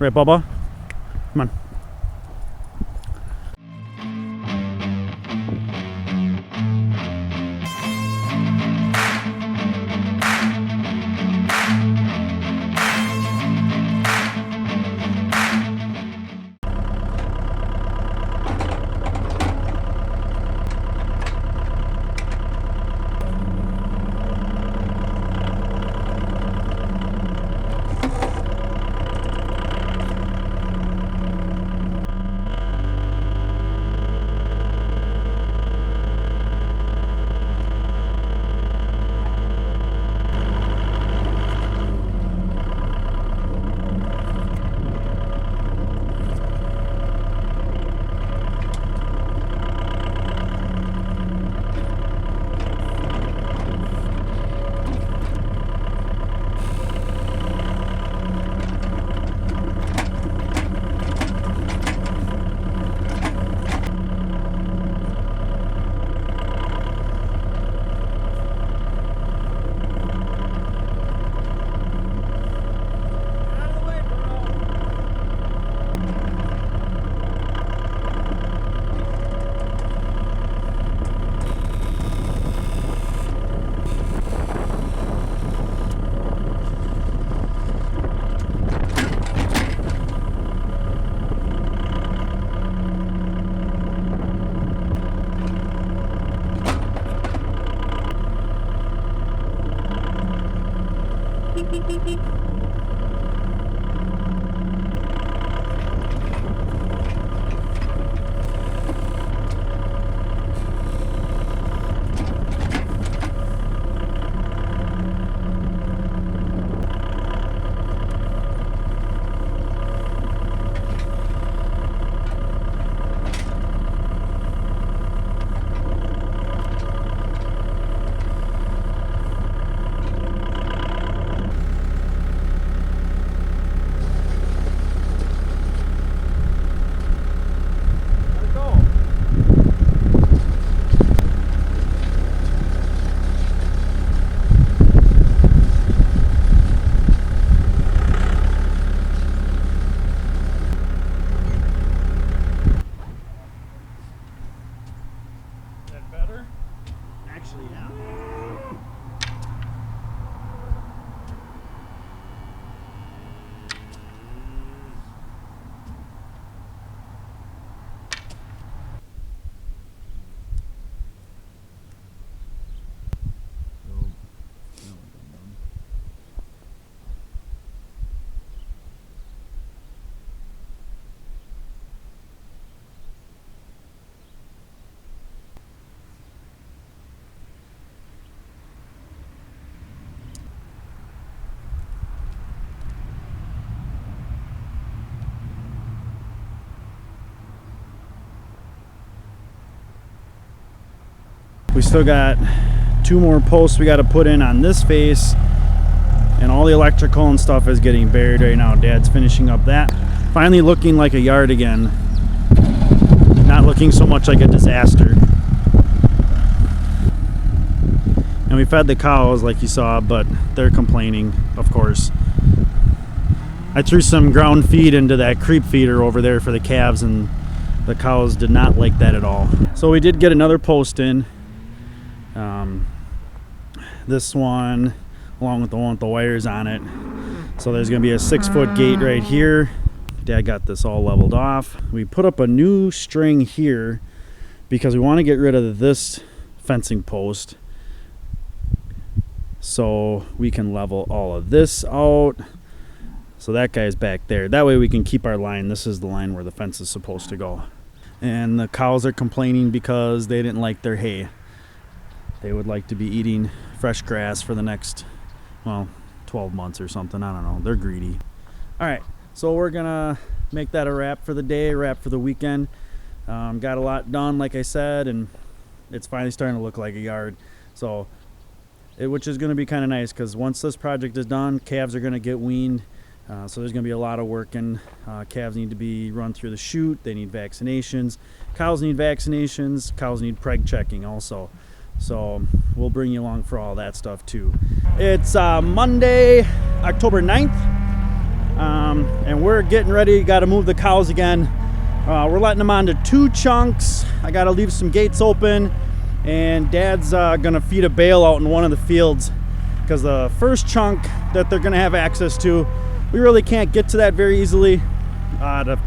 Right, Bubba? Come on. We still got 2 more posts we got to put in on this face, and all the electrical and stuff is getting buried right now. Dad's finishing up that. Finally looking like a yard again. Not looking so much like a disaster. And we fed the cows like you saw, but they're complaining, of course. I threw some ground feed into that creep feeder over there for the calves, and the cows did not like that at all. So we did get another post in. This one, along with the one with the wires on it. So there's going to be a 6-foot gate right here. Dad got this all leveled off. We put up a new string here because we want to get rid of this fencing post so we can level all of this out. So that guy's back there. That way we can keep our line. This is the line where the fence is supposed to go. And the cows are complaining because they didn't like their hay. They would like to be eating fresh grass for the next, well, 12 months or something. I don't know. They're greedy. All right. So we're going to make that a wrap for the day, wrap for the weekend. Got a lot done, like I said, and it's finally starting to look like a yard. So, which is going to be kind of nice because once this project is done, calves are going to get weaned. So there's going to be a lot of work, and calves need to be run through the chute. They need vaccinations. Cows need vaccinations. Cows need preg checking also. So we'll bring you along for all that stuff too. It's Monday, October 9th. And we're getting ready. Got to move the cows again. We're letting them onto 2 chunks. I got to leave some gates open, and Dad's gonna feed a bale out in one of the fields, because the first chunk that they're gonna have access to, we really can't get to that very easily. To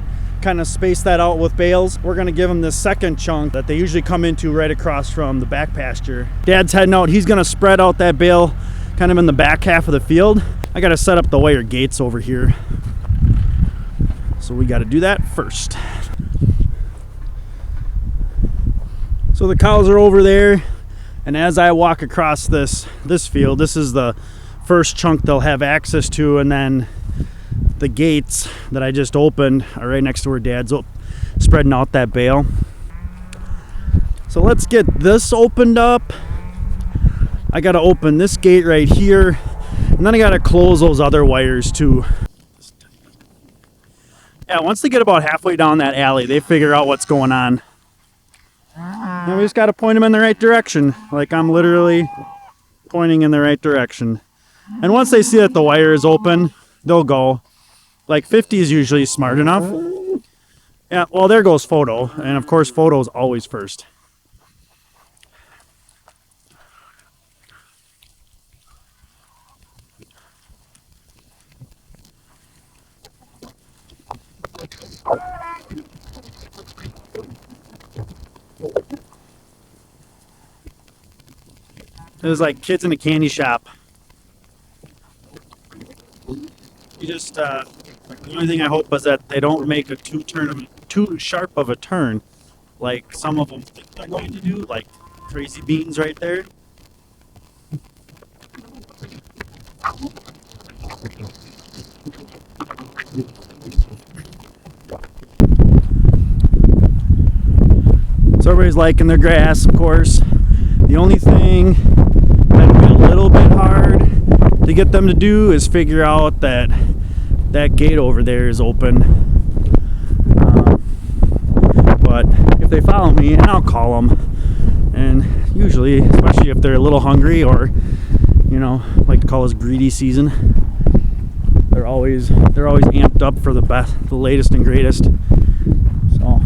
kind of space that out with bales, we're gonna give them this second chunk that they usually come into right across from the back pasture. Dad's heading out. He's gonna spread out that bale kind of in the back half of the field. I gotta set up the wire gates over here, so we gotta do that first. So the cows are over there, and as I walk across this field, this is the first chunk they'll have access to, and then the gates that I just opened are right next to where Dad's spreading out that bale. So let's get this opened up. I gotta open this gate right here, and then I gotta close those other wires too. Yeah, once they get about halfway down that alley, they figure out what's going on. And we just gotta point them in the right direction. Like, I'm literally pointing in the right direction. And once they see that the wire is open, they'll go. Like, 50 is usually smart enough. Yeah, well, there goes Photo. And of course, Photo's always first. It was like kids in a candy shop. You just, the only thing I hope is that they don't make a too sharp of a turn, like some of them think they're going to do, like Crazy Beans right there. So everybody's liking their grass, of course. The only thing that'd be a little bit hard to get them to do is figure out that that gate over there is open. But if they follow me, and I'll call them, and usually, especially if they're a little hungry or, you know, like to call this greedy season, they're always amped up for the best, the latest and greatest. So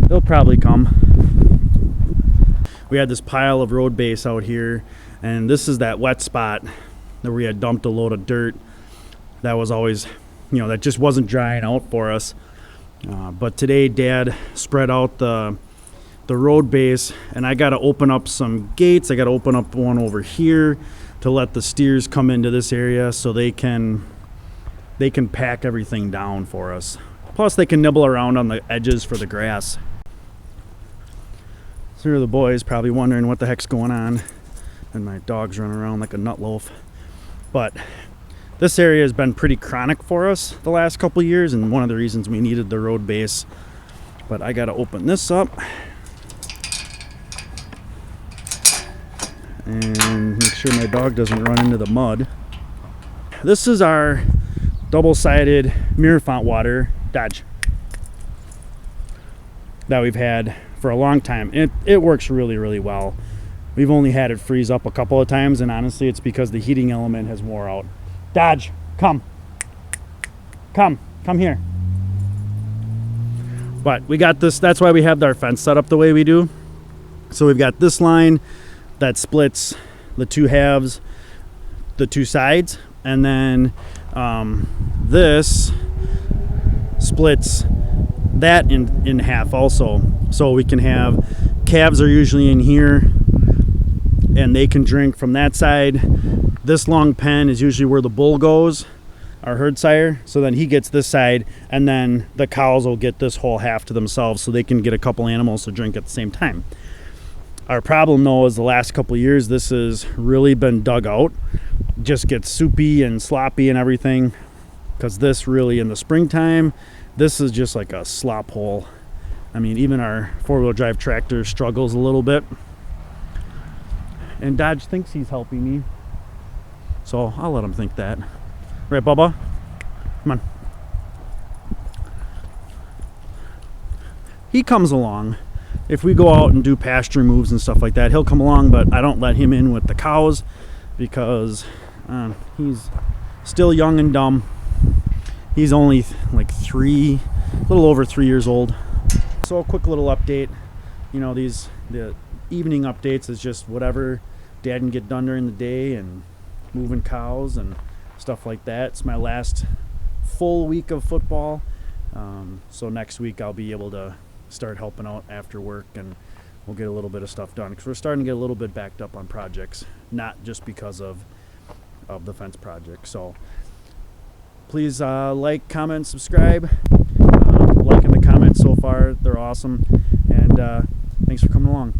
they'll probably come. We had this pile of road base out here, and this is that wet spot where we had dumped a load of dirt that was always, you know, that just wasn't drying out for us. But today Dad spread out the road base, and I got to open up some gates. I got to open up one over here to let the steers come into this area so they can pack everything down for us. Plus they can nibble around on the edges for the grass. So here are the boys probably wondering what the heck's going on, and my dog's running around like a nut loaf. But this area has been pretty chronic for us the last couple of years, and one of the reasons we needed the road base. But I got to open this up and make sure my dog doesn't run into the mud. This is our double-sided mirror font water, Dodge, that we've had for a long time. It works really, really well. We've only had it freeze up a couple of times, and honestly it's because the heating element has wore out. Dodge, come here. But we got this, that's why we have our fence set up the way we do. So we've got this line that splits the two halves, the two sides, and then this splits that in half also. So we can have, calves are usually in here, and they can drink from that side. This long pen is usually where the bull goes, our herd sire. So then he gets this side, and then the cows will get this whole half to themselves, so they can get a couple animals to drink at the same time. Our problem though is the last couple of years this has really been dug out. Just gets soupy and sloppy and everything, because this really, in the springtime, this is just like a slop hole. I mean, even our four-wheel drive tractor struggles a little bit. And Dodge thinks he's helping me, so I'll let him think that. Right, Bubba? Come on. He comes along. If we go out and do pasture moves and stuff like that, he'll come along, but I don't let him in with the cows because he's still young and dumb. He's only like a little over 3 years old. So a quick little update. You know, the evening updates is just whatever Dad can get done during the day and moving cows and stuff like that. It's my last full week of football. So next week I'll be able to start helping out after work, and we'll get a little bit of stuff done because we're starting to get a little bit backed up on projects, not just because of the fence project. So please like, comment, subscribe. Liking the comments so far, they're awesome, and thanks for coming along.